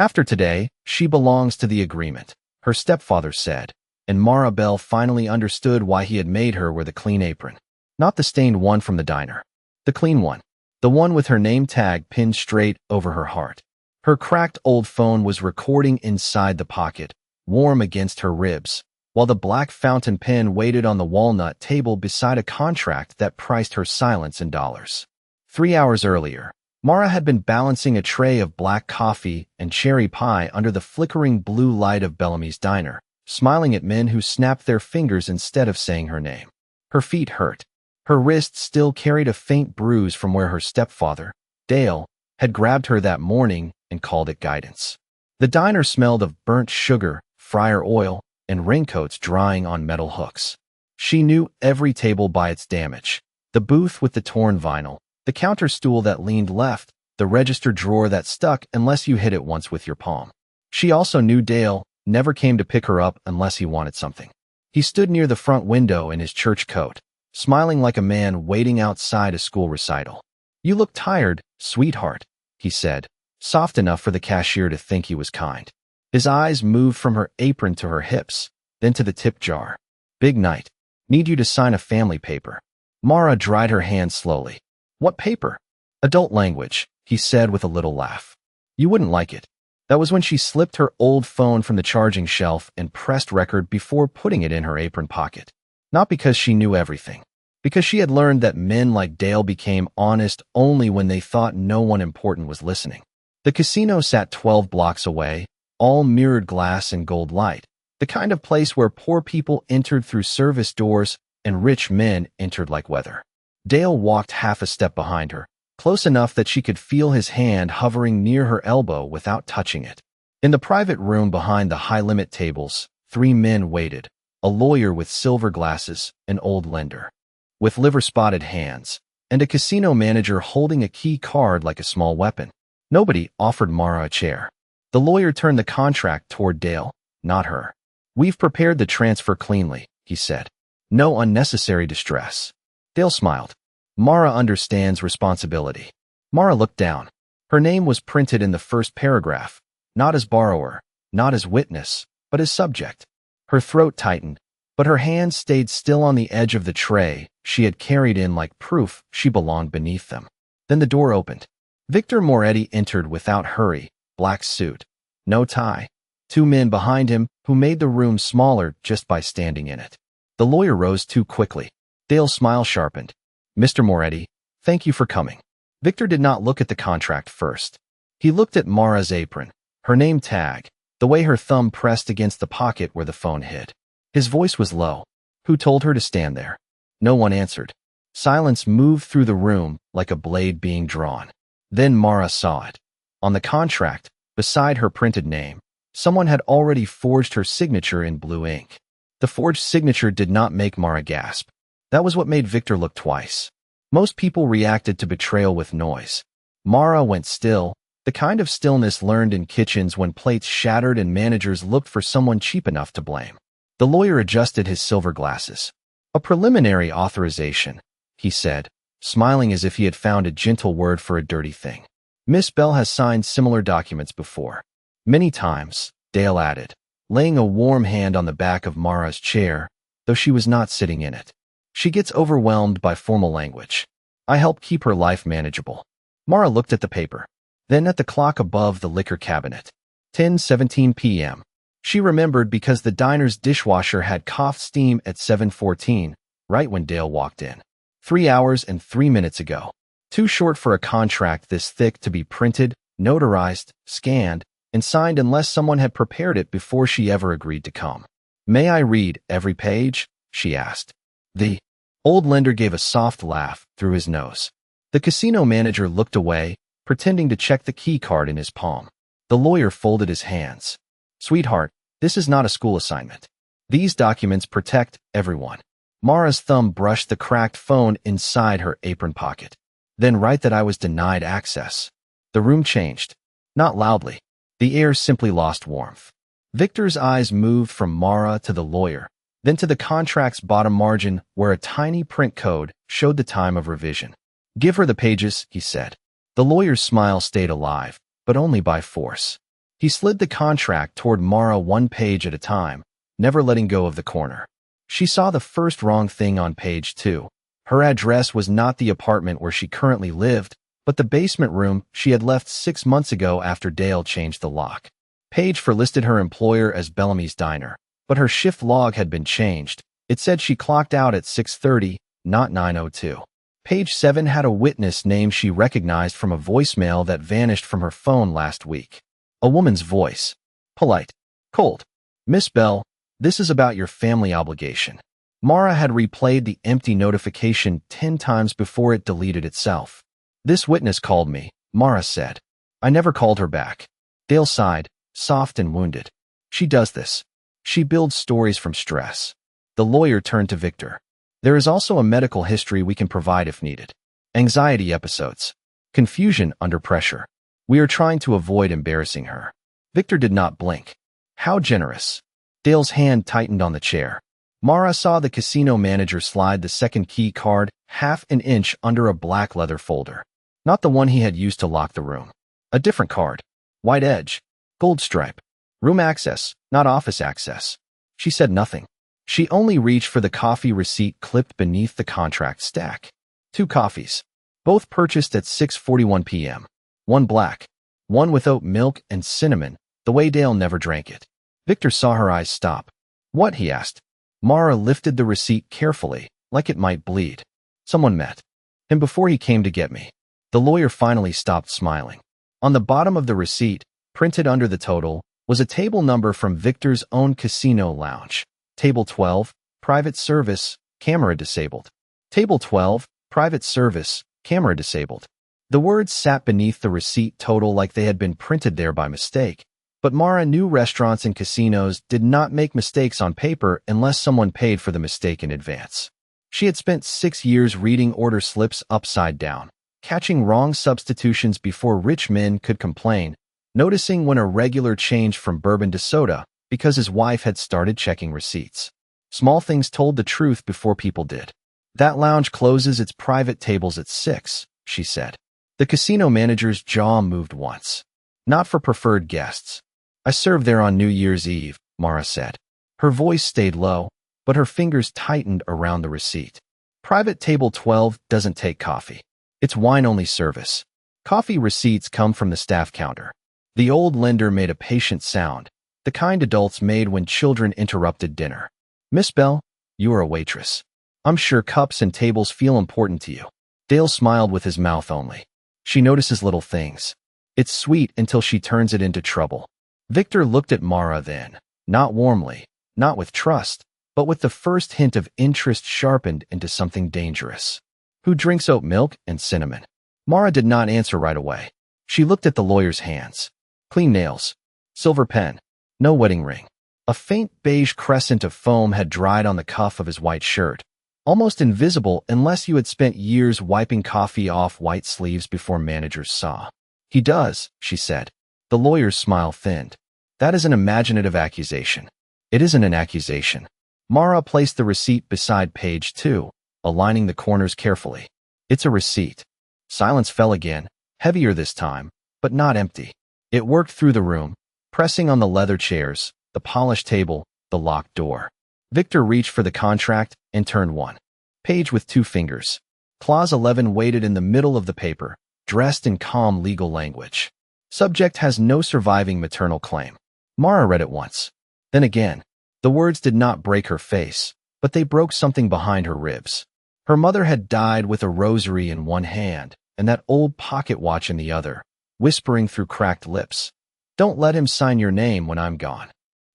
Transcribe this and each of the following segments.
After today, she belongs to the agreement, her stepfather said, and Mara Bell finally understood why he had made her wear the clean apron. Not the stained one from the diner. The clean one. The one with her name tag pinned straight over her heart. Her cracked old phone was recording inside the pocket, warm against her ribs, while the black fountain pen waited on the walnut table beside a contract that priced her silence in dollars. 3 hours earlier, Mara had been balancing a tray of black coffee and cherry pie under the flickering blue light of Bellamy's diner, smiling at men who snapped their fingers instead of saying her name. Her feet hurt. Her wrist still carried a faint bruise from where her stepfather, Dale, had grabbed her that morning and called it guidance. The diner smelled of burnt sugar, fryer oil, and raincoats drying on metal hooks. She knew every table by its damage. The booth with the torn vinyl, the counter stool that leaned left, the register drawer that stuck unless you hit it once with your palm. She also knew Dale never came to pick her up unless he wanted something. He stood near the front window in his church coat, smiling like a man waiting outside a school recital. "You look tired, sweetheart," he said, soft enough for the cashier to think he was kind. His eyes moved from her apron to her hips, then to the tip jar. "Big night. Need you to sign a family paper." Mara dried her hand slowly. "What paper?" "Adult language," he said with a little laugh. "You wouldn't like it." That was when she slipped her old phone from the charging shelf and pressed record before putting it in her apron pocket. Not because she knew everything, because she had learned that men like Dale became honest only when they thought no one important was listening. The casino sat 12 blocks away, all mirrored glass and gold light, the kind of place where poor people entered through service doors and rich men entered like weather. Dale walked half a step behind her, close enough that she could feel his hand hovering near her elbow without touching it. In the private room behind the high-limit tables, 3 men waited, a lawyer with silver glasses, an old lender with liver-spotted hands, and a casino manager holding a key card like a small weapon. Nobody offered Mara a chair. The lawyer turned the contract toward Dale, not her. "We've prepared the transfer cleanly," he said. "No unnecessary distress." Dale smiled. "Mara understands responsibility." Mara looked down. Her name was printed in the first paragraph, not as borrower, not as witness, but as subject. Her throat tightened, but her hands stayed still on the edge of the tray she had carried in like proof she belonged beneath them. Then the door opened. Victor Moretti entered without hurry, black suit, no tie. 2 men behind him who made the room smaller just by standing in it. The lawyer rose too quickly. Dale's smile sharpened. "Mr. Moretti, thank you for coming." Victor did not look at the contract first. He looked at Mara's apron, her name tag, the way her thumb pressed against the pocket where the phone hid. His voice was low. "Who told her to stand there?" No one answered. Silence moved through the room like a blade being drawn. Then Mara saw it. On the contract, beside her printed name, someone had already forged her signature in blue ink. The forged signature did not make Mara gasp. That was what made Victor look twice. Most people reacted to betrayal with noise. Mara went still, the kind of stillness learned in kitchens when plates shattered and managers looked for someone cheap enough to blame. The lawyer adjusted his silver glasses. "A preliminary authorization," he said, smiling as if he had found a gentle word for a dirty thing. "Miss Bell has signed similar documents before." "Many times," Dale added, laying a warm hand on the back of Mara's chair, though she was not sitting in it. "She gets overwhelmed by formal language. I help keep her life manageable." Mara looked at the paper, then at the clock above the liquor cabinet. 10:17 p.m. She remembered because the diner's dishwasher had coughed steam at 7:14, right when Dale walked in. 3 hours and 3 minutes ago. Too short for a contract this thick to be printed, notarized, scanned, and signed unless someone had prepared it before she ever agreed to come. "May I read every page?" she asked. The old lender gave a soft laugh through his nose. The casino manager looked away, pretending to check the key card in his palm. The lawyer folded his hands. "Sweetheart, this is not a school assignment. These documents protect everyone." Mara's thumb brushed the cracked phone inside her apron pocket. "Then write that I was denied access." The room changed. Not loudly. The air simply lost warmth. Victor's eyes moved from Mara to the lawyer, then to the contract's bottom margin where a tiny print code showed the time of revision. "Give her the pages," he said. The lawyer's smile stayed alive, but only by force. He slid the contract toward Mara one page at a time, never letting go of the corner. She saw the first wrong thing on page 2. Her address was not the apartment where she currently lived, but the basement room she had left 6 months ago after Dale changed the lock. Page 4 listed her employer as Bellamy's Diner, but her shift log had been changed. It said she clocked out at 6:30, not 9:02. Page 7 had a witness name she recognized from a voicemail that vanished from her phone last week. A woman's voice. Polite. Cold. Miss Bell, this is about your family obligation. Mara had replayed the empty notification 10 times before it deleted itself. This witness called me, Mara said. I never called her back. Dale sighed, soft and wounded. She does this. She builds stories from stress. The lawyer turned to Victor. There is also a medical history we can provide if needed. Anxiety episodes. Confusion under pressure. We are trying to avoid embarrassing her. Victor did not blink. How generous. Dale's hand tightened on the chair. Mara saw the casino manager slide the second key card half an inch under a black leather folder. Not the one he had used to lock the room. A different card. White edge. Gold stripe. Room access, not office access. She said nothing. She only reached for the coffee receipt clipped beneath the contract stack. 2 coffees. Both purchased at 6:41 p.m. One black. One with oat milk and cinnamon, the way Dale never drank it. Victor saw her eyes stop. What? He asked. Mara lifted the receipt carefully, like it might bleed. Someone met him before he came to get me. The lawyer finally stopped smiling. On the bottom of the receipt, printed under the total, was a table number from Victor's own casino lounge. Table 12, private service, camera disabled. Table 12, private service, camera disabled. The words sat beneath the receipt total like they had been printed there by mistake. But Mara knew restaurants and casinos did not make mistakes on paper unless someone paid for the mistake in advance. She had spent 6 years reading order slips upside down, catching wrong substitutions before rich men could complain, noticing when a regular changed from bourbon to soda because his wife had started checking receipts. Small things told the truth before people did. That lounge closes its private tables at 6, she said. The casino manager's jaw moved once. Not for preferred guests. I served there on New Year's Eve, Mara said. Her voice stayed low, but her fingers tightened around the receipt. Private table 12 doesn't take coffee. It's wine-only service. Coffee receipts come from the staff counter. The old lender made a patient sound, the kind adults made when children interrupted dinner. Miss Bell, you are a waitress. I'm sure cups and tables feel important to you. Dale smiled with his mouth only. She notices little things. It's sweet until she turns it into trouble. Victor looked at Mara then, not warmly, not with trust, but with the first hint of interest sharpened into something dangerous. Who drinks oat milk and cinnamon? Mara did not answer right away. She looked at the lawyer's hands. Clean nails. Silver pen. No wedding ring. A faint beige crescent of foam had dried on the cuff of his white shirt, almost invisible unless you had spent years wiping coffee off white sleeves before managers saw. He does, she said. The lawyer's smile thinned. That is an imaginative accusation. It isn't an accusation. Mara placed the receipt beside page 2, aligning the corners carefully. It's a receipt. Silence fell again, heavier this time, but not empty. It worked through the room, pressing on the leather chairs, the polished table, the locked door. Victor reached for the contract and turned one page with 2 fingers. Clause 11 waited in the middle of the paper, dressed in calm legal language. Subject has no surviving maternal claim. Mara read it once. Then again. The words did not break her face, but they broke something behind her ribs. Her mother had died with a rosary in one hand and that old pocket watch in the other, whispering through cracked lips. Don't let him sign your name when I'm gone.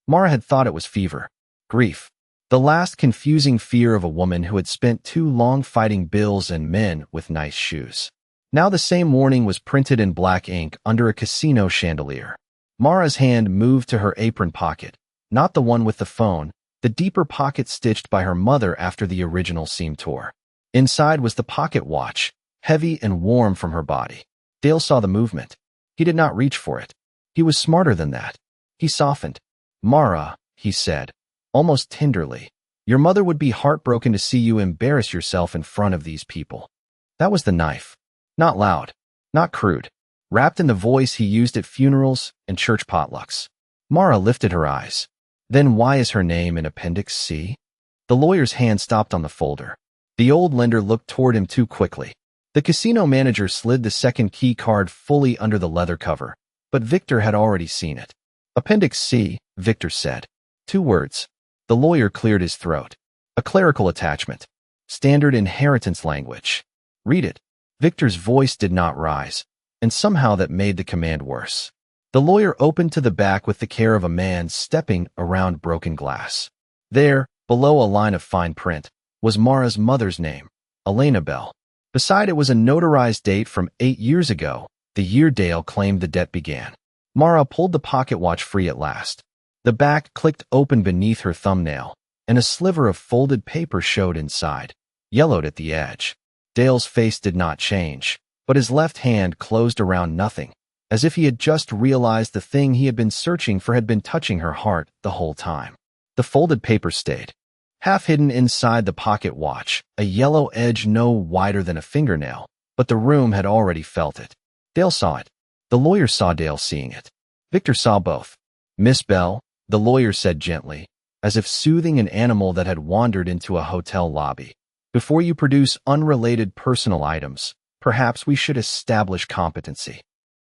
Mara had thought it was fever. Grief. The last confusing fear of a woman who had spent too long fighting bills and men with nice shoes. Now the same warning was printed in black ink under a casino chandelier. Mara's hand moved to her apron pocket, not the one with the phone, the deeper pocket stitched by her mother after the original seam tore. Inside was the pocket watch, heavy and warm from her body. Dale saw the movement. He did not reach for it. He was smarter than that. He softened. Mara, he said, almost tenderly, your mother would be heartbroken to see you embarrass yourself in front of these people. That was the knife. Not loud, not crude. wrapped in the voice he used at funerals and church potlucks. Mara lifted her eyes. Then why is her name in Appendix C? The lawyer's hand stopped on the folder. The old lender looked toward him too quickly. The casino manager slid the second key card fully under the leather cover, but Victor had already seen it. Appendix C, Victor said. 2 words. The lawyer cleared his throat. A clerical attachment. Standard inheritance language. Read it. Victor's voice did not rise, and somehow that made the command worse. The lawyer opened to the back with the care of a man stepping around broken glass. There, below a line of fine print, was Mara's mother's name, Elena Bell. Beside it was a notarized date from 8 years ago, the year Dale claimed the debt began. Mara pulled the pocket watch free at last. The back clicked open beneath her thumbnail, and a sliver of folded paper showed inside, yellowed at the edge. Dale's face did not change, but his left hand closed around nothing, as if he had just realized the thing he had been searching for had been touching her heart the whole time. The folded paper stayed, half hidden inside the pocket watch, a yellow edge no wider than a fingernail, but the room had already felt it. Dale saw it. The lawyer saw Dale seeing it. Victor saw both. Miss Bell, the lawyer said gently, as if soothing an animal that had wandered into a hotel lobby. Before you produce unrelated personal items, perhaps we should establish competency.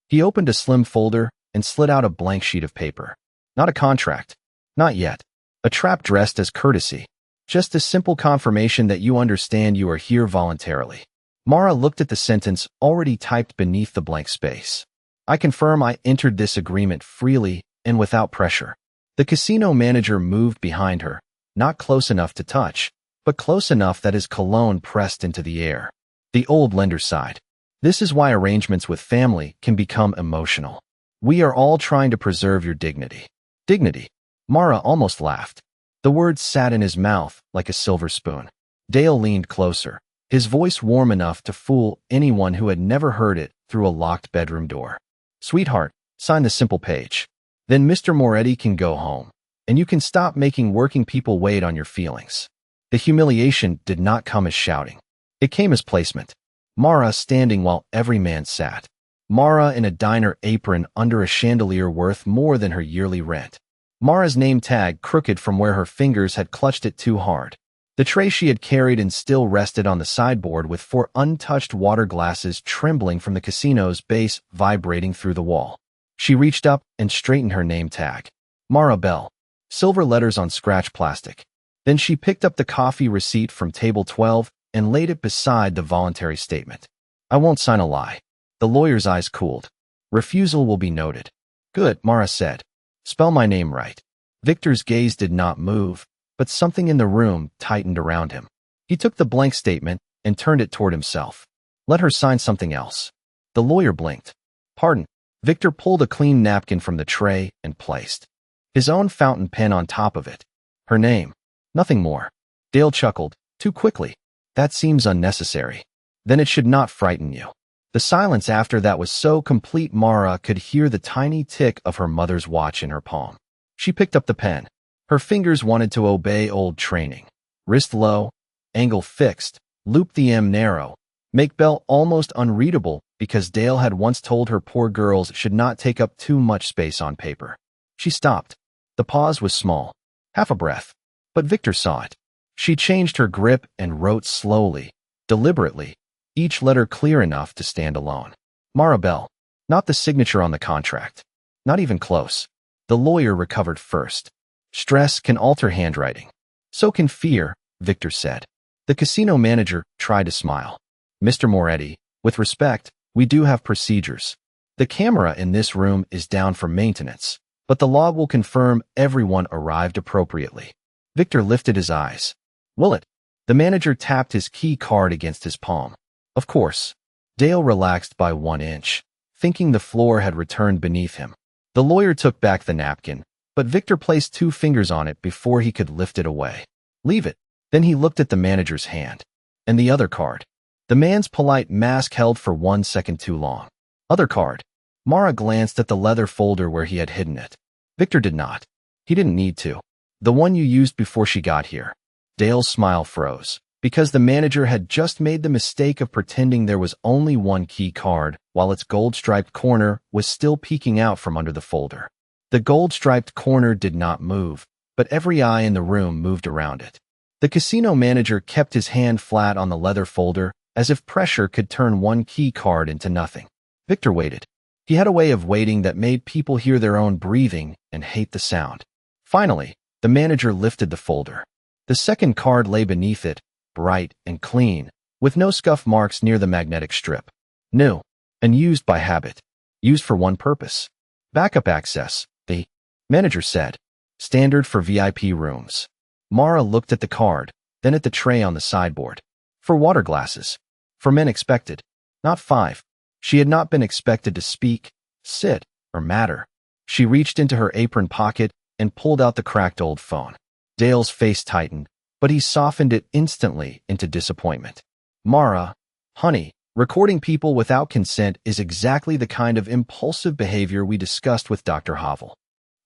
He opened a slim folder and slid out a blank sheet of paper. Not a contract. Not yet. A trap dressed as courtesy. Just a simple confirmation that you understand you are here voluntarily. Mara looked at the sentence already typed beneath the blank space. I confirm I entered this agreement freely and without pressure. The casino manager moved behind her, not close enough to touch, but close enough that his cologne pressed into the air. The old lender sighed. This is why arrangements with family can become emotional. We are all trying to preserve your dignity. Dignity. Mara almost laughed. The words sat in his mouth like a silver spoon. Dale leaned closer, his voice warm enough to fool anyone who had never heard it through a locked bedroom door. Sweetheart, sign the simple page. Then Mr. Moretti can go home, and you can stop making working people wait on your feelings. The humiliation did not come as shouting. It came as placement. Mara standing while every man sat. Mara in a diner apron under a chandelier worth more than her yearly rent. Mara's name tag crooked from where her fingers had clutched it too hard. The tray she had carried and still rested on the sideboard with 4 untouched water glasses trembling from the casino's base vibrating through the wall. She reached up and straightened her name tag. Mara Bell. Silver letters on scratch plastic. Then she picked up the coffee receipt from table 12 and laid it beside the voluntary statement. I won't sign a lie. The lawyer's eyes cooled. Refusal will be noted. Good, Mara said. Spell my name right. Victor's gaze did not move, but something in the room tightened around him. He took the blank statement and turned it toward himself. Let her sign something else. The lawyer blinked. Pardon. Victor pulled a clean napkin from the tray and placed his own fountain pen on top of it. Her name. Nothing more. Dale chuckled. Too quickly. That seems unnecessary. Then it should not frighten you. The silence after that was so complete Mara could hear the tiny tick of her mother's watch in her palm. She picked up the pen. Her fingers wanted to obey old training. Wrist low, angle fixed, loop the M narrow, make Bell almost unreadable because Dale had once told her poor girls should not take up too much space on paper. She stopped. The pause was small. Half a breath. But Victor saw it. She changed her grip and wrote slowly, deliberately, each letter clear enough to stand alone. Mara Bell. Not the signature on the contract. Not even close. The lawyer recovered first. Stress can alter handwriting. So can fear, Victor said. The casino manager tried to smile. Mr. Moretti, with respect, we do have procedures. The camera in this room is down for maintenance, but the log will confirm everyone arrived appropriately. Victor lifted his eyes. Will it? The manager tapped his key card against his palm. Of course. Dale relaxed by 1 inch, thinking the floor had returned beneath him. The lawyer took back the napkin, but Victor placed 2 fingers on it before he could lift it away. Leave it. Then he looked at the manager's hand. And the other card. The man's polite mask held for 1 second too long. Other card. Mara glanced at the leather folder where he had hidden it. Victor did not. He didn't need to. The one you used before she got here. Dale's smile froze. because the manager had just made the mistake of pretending there was only one key card while its gold-striped corner was still peeking out from under the folder. The gold-striped corner did not move, but every eye in the room moved around it. The casino manager kept his hand flat on the leather folder as if pressure could turn one key card into nothing. Victor waited. He had a way of waiting that made people hear their own breathing and hate the sound. Finally, the manager lifted the folder. The second card lay beneath it, bright and clean, with no scuff marks near the magnetic strip. New, and used by habit. Used for one purpose. Backup access, the manager said. Standard for VIP rooms. Mara looked at the card, then at the tray on the sideboard. For water glasses. For men expected. Not 5. She had not been expected to speak, sit, or matter. She reached into her apron pocket and pulled out the cracked old phone. Dale's face tightened, but he softened it instantly into disappointment. Mara, honey, recording people without consent is exactly the kind of impulsive behavior we discussed with Dr. Havel.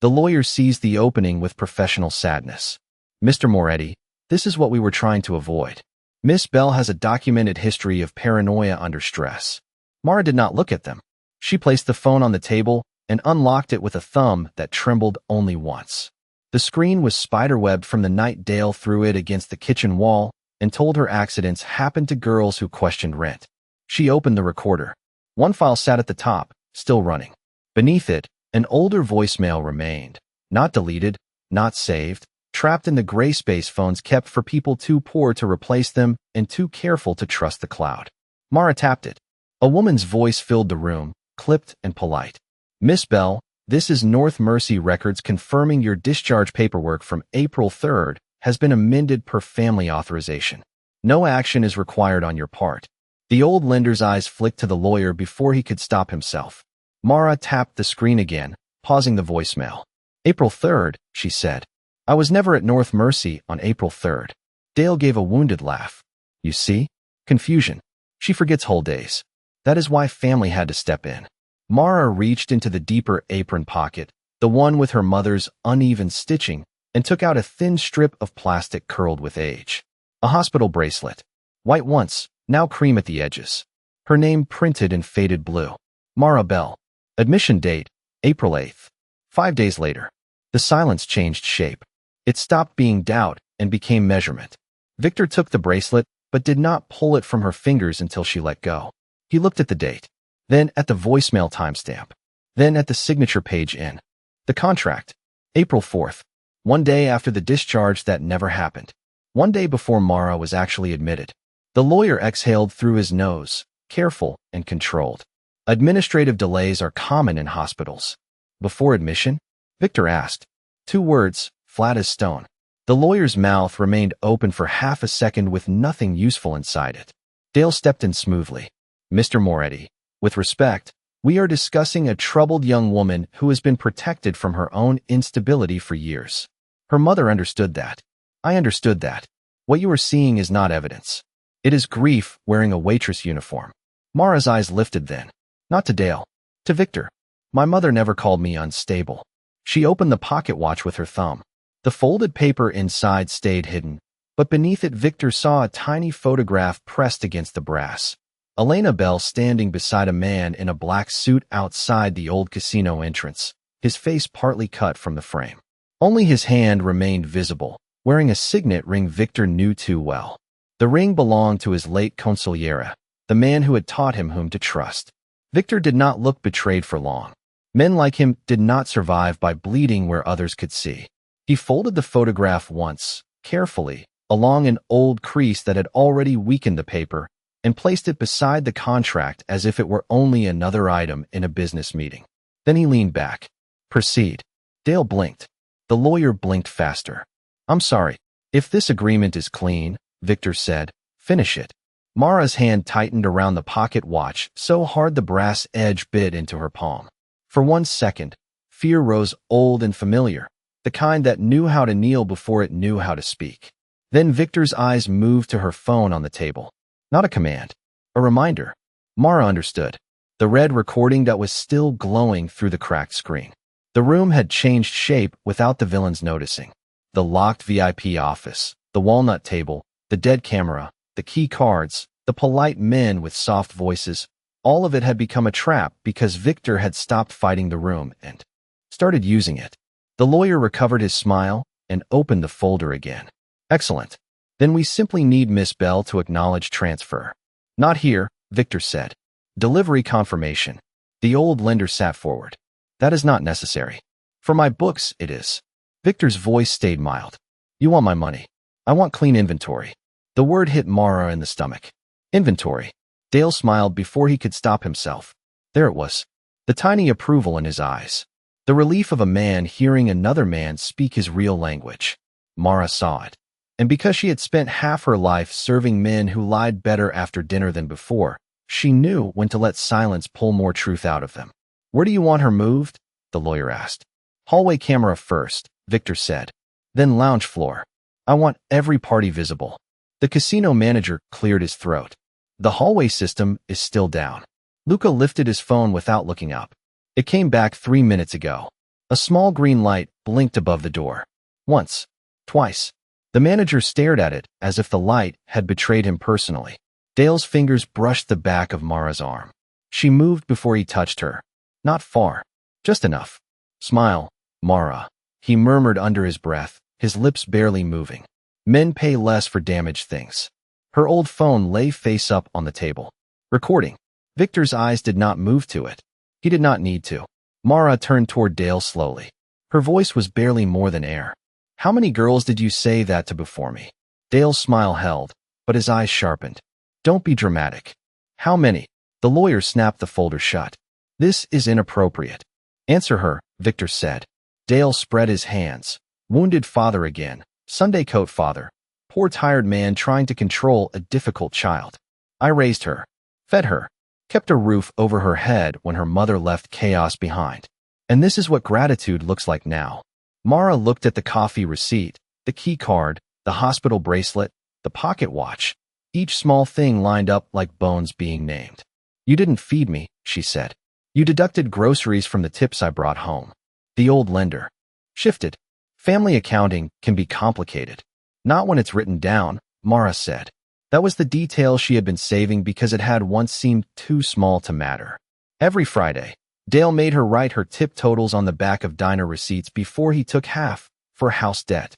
The lawyer seized the opening with professional sadness. Mr. Moretti, this is what we were trying to avoid. Miss Bell has a documented history of paranoia under stress. Mara did not look at them. She placed the phone on the table and unlocked it with a thumb that trembled only once. The screen was spiderwebbed from the night Dale threw it against the kitchen wall and told her accidents happened to girls who questioned rent. She opened the recorder. One file sat at the top, still running. Beneath it, an older voicemail remained. Not deleted, not saved, trapped in the gray space phones kept for people too poor to replace them and too careful to trust the cloud. Mara tapped it. A woman's voice filled the room, clipped and polite. Miss Bell, this is North Mercy Records confirming your discharge paperwork from April 3rd has been amended per family authorization. No action is required on your part. The old lender's eyes flicked to the lawyer before he could stop himself. Mara tapped the screen again, pausing the voicemail. April 3rd, she said. I was never at North Mercy on April 3rd. Dale gave a wounded laugh. You see? Confusion. She forgets whole days. That is why family had to step in. Mara reached into the deeper apron pocket, the one with her mother's uneven stitching, and took out a thin strip of plastic curled with age. A hospital bracelet. White once, now cream at the edges. Her name printed in faded blue. Mara Bell. Admission date, April 8th. 5 days later. The silence changed shape. It stopped being doubt and became measurement. Victor took the bracelet, but did not pull it from her fingers until she let go. He looked at the date, then at the voicemail timestamp, then at the signature page in the contract. April 4th, 1 day after the discharge that never happened. 1 day before Mara was actually admitted. The lawyer exhaled through his nose, careful and controlled. Administrative delays are common in hospitals. Before admission? Victor asked. 2 words, flat as stone. The lawyer's mouth remained open for half a second with nothing useful inside it. Dale stepped in smoothly. Mr. Moretti, with respect, we are discussing a troubled young woman who has been protected from her own instability for years. Her mother understood that. I understood that. What you are seeing is not evidence. It is grief wearing a waitress uniform. Mara's eyes lifted then. Not to Dale. To Victor. My mother never called me unstable. She opened the pocket watch with her thumb. The folded paper inside stayed hidden, but beneath it Victor saw a tiny photograph pressed against the brass. Elena Bell standing beside a man in a black suit outside the old casino entrance, his face partly cut from the frame. Only his hand remained visible, wearing a signet ring Victor knew too well. The ring belonged to his late consigliere, the man who had taught him whom to trust. Victor did not look betrayed for long. Men like him did not survive by bleeding where others could see. He folded the photograph once, carefully, along an old crease that had already weakened the paper, and placed it beside the contract as if it were only another item in a business meeting. Then he leaned back. Proceed. Dale blinked. The lawyer blinked faster. I'm sorry. If this agreement is clean, Victor said, finish it. Mara's hand tightened around the pocket watch so hard the brass edge bit into her palm. For 1 second, fear rose old and familiar, the kind that knew how to kneel before it knew how to speak. Then Victor's eyes moved to her phone on the table. Not a command. A reminder. Mara understood. The red recording that was still glowing through the cracked screen. The room had changed shape without the villains noticing. The locked VIP office, the walnut table, The dead camera, the key cards, the polite men with soft voices, all of it had become a trap because Victor had stopped fighting the room and started using it. The lawyer recovered his smile and opened the folder again. Excellent. Then we simply need Miss Bell to acknowledge transfer. Not here, Victor said. Delivery confirmation. The old lender sat forward. That is not necessary. For my books, it is. Victor's voice stayed mild. You want my money. I want clean inventory. The word hit Mara in the stomach. Inventory. Dale smiled before he could stop himself. There it was. The tiny approval in his eyes. The relief of a man hearing another man speak his real language. Mara saw it. And because she had spent half her life serving men who lied better after dinner than before, she knew when to let silence pull more truth out of them. Where do you want her moved? The lawyer asked. Hallway camera first, Victor said. Then lounge floor. I want every party visible. The casino manager cleared his throat. The hallway system is still down. Luca lifted his phone without looking up. It came back 3 minutes ago. A small green light blinked above the door. Once. Twice. The manager stared at it as if the light had betrayed him personally. Dale's fingers brushed the back of Mara's arm. She moved before he touched her. Not far. Just enough. Smile, Mara. He murmured under his breath, his lips barely moving. Men pay less for damaged things. Her old phone lay face up on the table. Recording. Victor's eyes did not move to it. He did not need to. Mara turned toward Dale slowly. Her voice was barely more than air. How many girls did you say that to before me? Dale's smile held, but his eyes sharpened. Don't be dramatic. How many? The lawyer snapped the folder shut. This is inappropriate. Answer her, Victor said. Dale spread his hands. Wounded father again. Sunday coat father. Poor tired man trying to control a difficult child. I raised her. Fed her. Kept a roof over her head when her mother left chaos behind. And this is what gratitude looks like now. Mara looked at the coffee receipt, the key card, the hospital bracelet, the pocket watch. Each small thing lined up like bones being named. You didn't feed me, she said. You deducted groceries from the tips I brought home. The old lender. Shifted. Family accounting can be complicated. Not when it's written down, Mara said. That was the detail she had been saving because it had once seemed too small to matter. Every Friday, Dale made her write her tip totals on the back of diner receipts before he took half for house debt.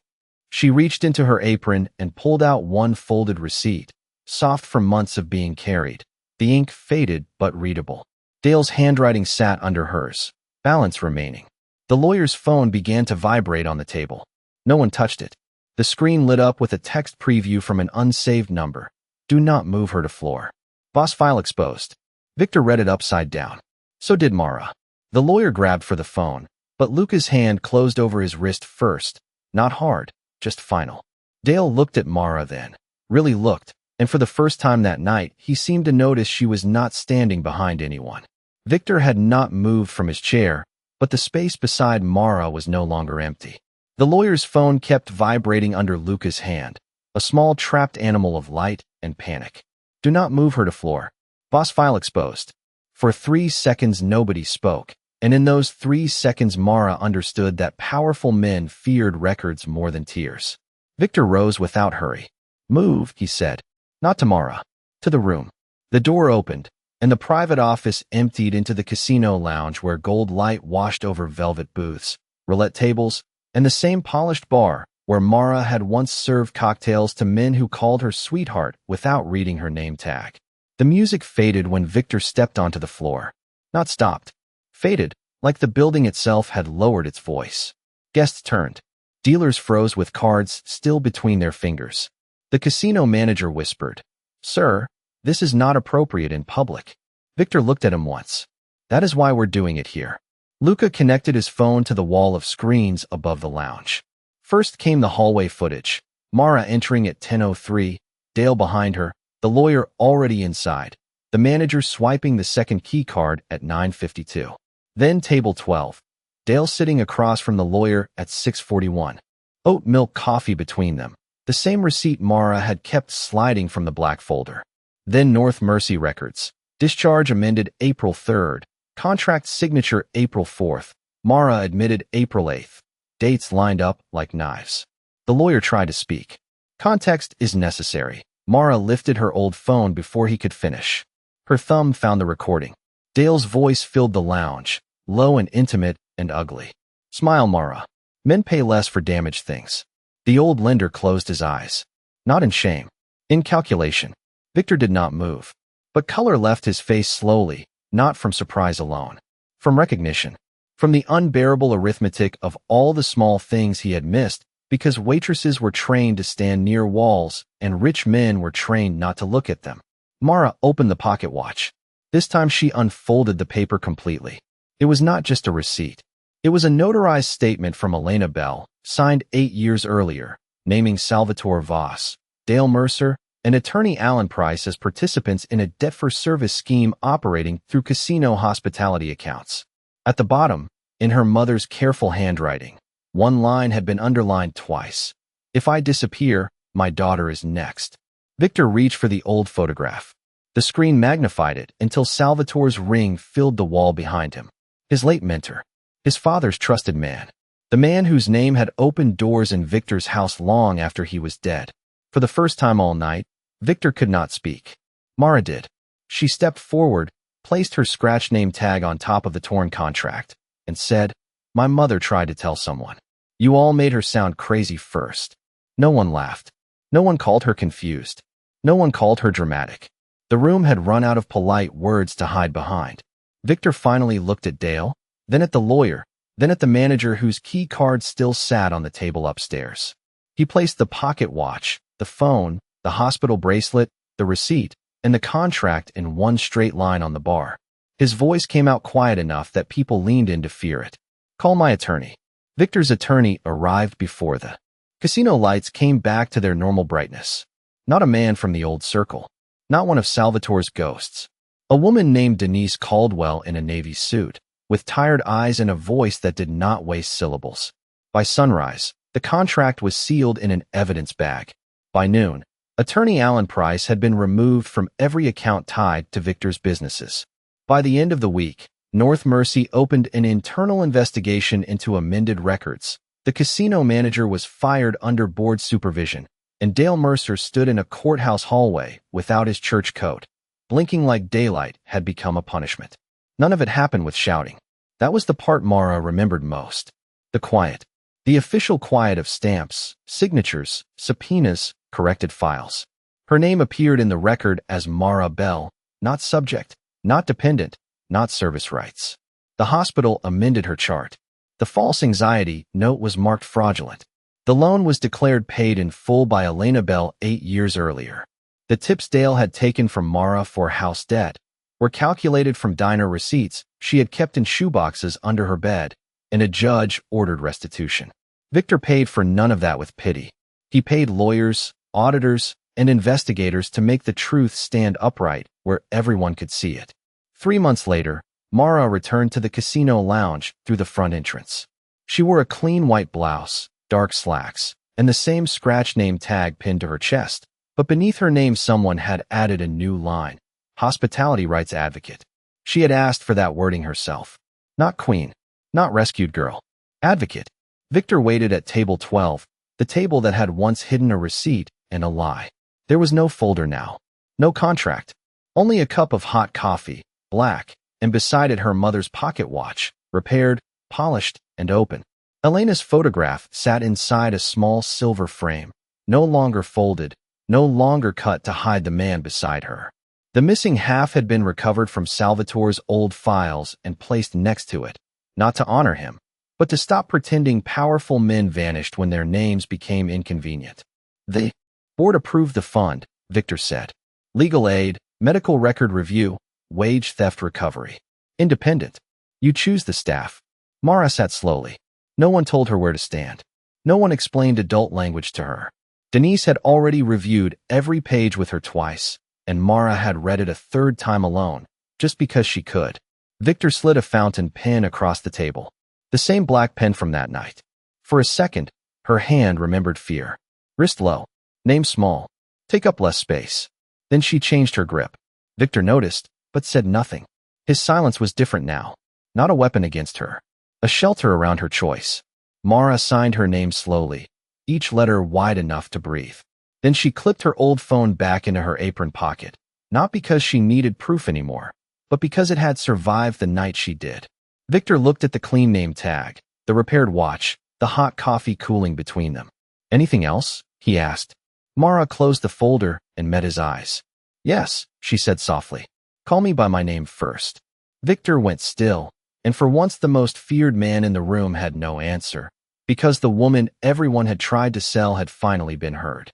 She reached into her apron and pulled out one folded receipt, soft from months of being carried. The ink faded but readable. Dale's handwriting sat under hers, balance remaining. The lawyer's phone began to vibrate on the table. No one touched it. The screen lit up with a text preview from an unsaved number. Do not move her to floor. Boss file exposed. Victor read it upside down. So did Mara. The lawyer grabbed for the phone, but Luca's hand closed over his wrist first. Not hard, just final. Dale looked at Mara then. Really looked, and for the first time that night, he seemed to notice she was not standing behind anyone. Victor had not moved from his chair, but the space beside Mara was no longer empty. The lawyer's phone kept vibrating under Luca's hand, a small trapped animal of light and panic. Do not move her to floor. Boss file exposed. For 3 seconds nobody spoke, and in those 3 seconds Mara understood that powerful men feared records more than tears. Victor rose without hurry. Move, he said. Not to Mara. To the room. The door opened, and the private office emptied into the casino lounge where gold light washed over velvet booths, roulette tables, and the same polished bar where Mara had once served cocktails to men who called her sweetheart without reading her name tag. The music faded when Victor stepped onto the floor. Not stopped. Faded, like the building itself had lowered its voice. Guests turned. Dealers froze with cards still between their fingers. The casino manager whispered, Sir, this is not appropriate in public. Victor looked at him once. That is why we're doing it here. Luca connected his phone to the wall of screens above the lounge. First came the hallway footage. Mara entering at 10:03, Dale behind her, the lawyer already inside, the manager swiping the second key card at 9:52. Then table 12, Dale sitting across from the lawyer at 6:41. Oat milk coffee between them, the same receipt Mara had kept sliding from the black folder. Then North Mercy records, discharge amended April 3rd, contract signature April 4th, Mara admitted April 8th. Dates lined up like knives. The lawyer tried to speak. Context is necessary. Mara lifted her old phone before he could finish. Her thumb found the recording. Dale's voice filled the lounge, low and intimate and ugly. Smile, Mara. Men pay less for damaged things. The old lender closed his eyes. Not in shame. In calculation. Victor did not move. But color left his face slowly, not from surprise alone. From recognition. From the unbearable arithmetic of all the small things he had missed because waitresses were trained to stand near walls and rich men were trained not to look at them. Mara opened the pocket watch. This time she unfolded the paper completely. It was not just a receipt. It was a notarized statement from Elena Bell, signed 8 years earlier, naming Salvatore Voss, Dale Mercer, and attorney Alan Price as participants in a debt-for-service scheme operating through casino hospitality accounts. At the bottom, in her mother's careful handwriting, one line had been underlined twice. If I disappear, my daughter is next. Victor reached for the old photograph. The screen magnified it until Salvatore's ring filled the wall behind him. His late mentor. His father's trusted man. The man whose name had opened doors in Victor's house long after he was dead. For the first time all night, Victor could not speak. Mara did. She stepped forward, placed her scratch name tag on top of the torn contract, and said, "My mother tried to tell someone. You all made her sound crazy first." No one laughed. No one called her confused. No one called her dramatic. The room had run out of polite words to hide behind. Victor finally looked at Dale, then at the lawyer, then at the manager whose key card still sat on the table upstairs. He placed the pocket watch, the phone, the hospital bracelet, the receipt, and the contract in one straight line on the bar. His voice came out quiet enough that people leaned in to fear it. "Call my attorney." Victor's attorney arrived before the casino lights came back to their normal brightness. Not a man from the old circle. Not one of Salvatore's ghosts. A woman named Denise Caldwell in a navy suit, with tired eyes and a voice that did not waste syllables. By sunrise, the contract was sealed in an evidence bag. By noon, attorney Alan Price had been removed from every account tied to Victor's businesses. By the end of the week, North Mercy opened an internal investigation into amended records. The casino manager was fired under board supervision, and Dale Mercer stood in a courthouse hallway without his church coat. Blinking like daylight had become a punishment. None of it happened with shouting. That was the part Mara remembered most. The quiet. The official quiet of stamps, signatures, subpoenas, corrected files. Her name appeared in the record as Mara Bell, not subject, not dependent, not service rights. The hospital amended her chart. The false anxiety note was marked fraudulent. The loan was declared paid in full by Elena Bell 8 years earlier. The tips Dale had taken from Mara for house debt were calculated from diner receipts she had kept in shoeboxes under her bed, and a judge ordered restitution. Victor paid for none of that with pity. He paid lawyers, auditors, and investigators to make the truth stand upright where everyone could see it. 3 months later, Mara returned to the casino lounge through the front entrance. She wore a clean white blouse, dark slacks, and the same scratch name tag pinned to her chest, but beneath her name someone had added a new line, hospitality rights advocate. She had asked for that wording herself. Not queen, not rescued girl. Advocate. Victor waited at table 12, the table that had once hidden a receipt and a lie. There was no folder now. No contract. Only a cup of hot coffee, black, and beside it her mother's pocket watch, repaired, polished, and open. Elena's photograph sat inside a small silver frame, no longer folded, no longer cut to hide the man beside her. The missing half had been recovered from Salvatore's old files and placed next to it, not to honor him, but to stop pretending powerful men vanished when their names became inconvenient. The board approved the fund, Victor said. Legal aid, medical record review, wage theft recovery. Independent. You choose the staff. Mara sat slowly. No one told her where to stand. No one explained adult language to her. Denise had already reviewed every page with her twice, and Mara had read it a third time alone, just because she could. Victor slid a fountain pen across the table. The same black pen from that night. For a second, her hand remembered fear. Wrist low. Name small. Take up less space. Then she changed her grip. Victor noticed, but said nothing. His silence was different now. Not a weapon against her. A shelter around her choice. Mara signed her name slowly, each letter wide enough to breathe. Then she clipped her old phone back into her apron pocket, not because she needed proof anymore, but because it had survived the night she did. Victor looked at the clean name tag, the repaired watch, the hot coffee cooling between them. Anything else? He asked. Mara closed the folder and met his eyes. Yes, she said softly. Call me by my name first. Victor went still, and for once the most feared man in the room had no answer, because the woman everyone had tried to sell had finally been heard.